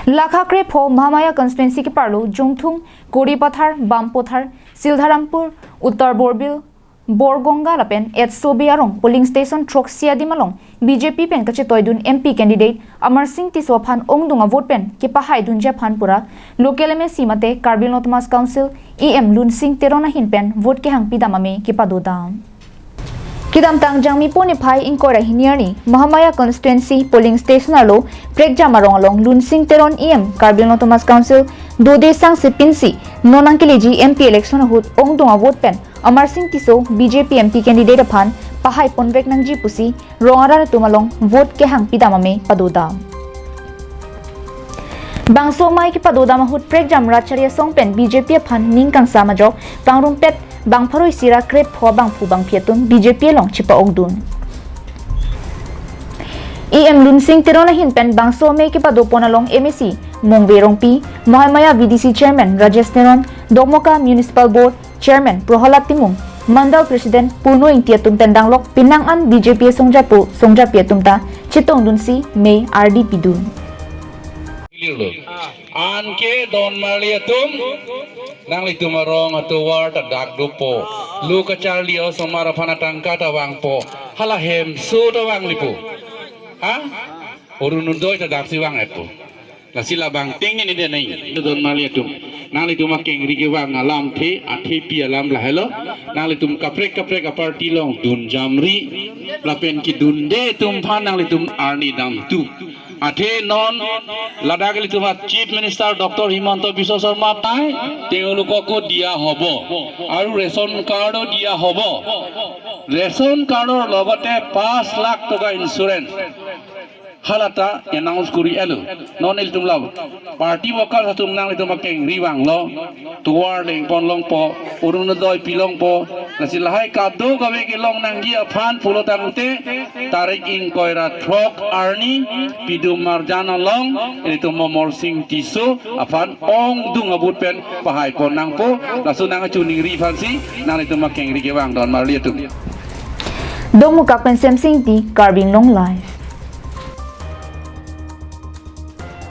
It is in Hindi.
लाखाक्रे फो महामाया कंस्टिट्युएंसी के पार्लो जोंगथुंग कोड़ी पथार बामपोथार सिलधारामपुर उत्तर बोरबिल बोरगोंगा लापेन एट सोबियारों पोलिंग स्टेशन ट्रोक्सिया दिमालों बीजेपी पेन कचे तोयदुन एमपी कैंडिडेट अमर सिंह तिसो फान ओंगदुंगा वोट पेन के पहाई दुंजा फान पुरा लोकल में सीमते कार्बिल नोटमास काउंसिल ईएम लुन सिंह तेरोना हिन पेन वोट के हंग पिदामा में के पादोदाम किदाम तांग जांगमी पोने फाई इंकोरा हिनियरनी महामाया कंस्टिट्युएंसी पोलिंग स्टेशन लो प्रेगजा मारोंग लुन सिंह तेरोन ईएम कार्बिल नोटमास काउंसिल दोदे सांग से पिंसी नोनांग के लिए एमपी इलेक्शन हुत ओंगदुंगा वोट पेन Amar Singh Tisso BJP MP candidate अफान पहाई पोनवेक नंगजी पुसी रोंगारा तुमालोंग वोट के हंग पिदामा में पादोदा बांसो माई के पादोदा हुत प्रेगजाम राचरिया सोंगपेन बीजेपी अफान निंगकांग सामाजो बांगरुमपेट बांगफरोई सिरा क्रेप फो बांगफु बांगफियतुम बीजेपी लोंग चिपा ओगदुन ईएम लुन सिंह तेरोना हिन पेन बांसो में के पादो पोनालोंग एमएसी मोंगबेरोंपी महामाया वीडीसी चेयरमैन राजेश नेरोन Dokmoka municipal board chairman Prahlad Timung mandal president पूर्णो इंतियातुम तेंदांगलोक पिनांग अन बीजेपी सोंगजापियतुमता चितोंग दुनसी मे आरडीपी दुन an ke don maliatum nang litum arong atu war ta dak dupo lu ka charlio somara phana tangka ta wang po hala hem su ta wang lipu ha urun doi ta dak si wang epo la sila bang ting ni de nai don maliatum nang litum akeng ri ke wang alam the athi pi alam la hello nang litum kaprek party long dun jamri la pen ki dun de tum phan nang litum arni dam tu আঠে নন লাডাগলি তোমার chief minister doctor Himanta Biswa Sarma পাই তেওঁলোককো দিয়া হ'ব আৰু ৰেচন কাৰ্ডো দিয়া হ'ব ৰেচন কাৰ্ডৰ লগতে 5 লাখ টকা ইন্স্যুৰেন্স হালাটা এনাউন্স কৰি এলো ননিল তুমলা পাৰ্টি ওয়ার্কার তুম নাং তোমাক কেংৰি বাংলো তোৱাৰ লেং পনলং প অৰুণোদয় পিলং প নাছিলহাই কাদো গবে গেলং নাংগি আফান ফুলতাংতে তারিখ ইং কয়রা থ্ৰক আৰ্নি পিদু মাৰজানা লং এনি তুম মৰ সিং তিসো আফান অং দুং আবুত পেন পাহাই পনাং প লাসু নাং চুনিং ৰি ফানসি নাং তোমাক কেংৰি কে বাং দন মাৰলি তুম दोमुका पेन सेमसिंग दी कार्बिंग लोंग लाइफ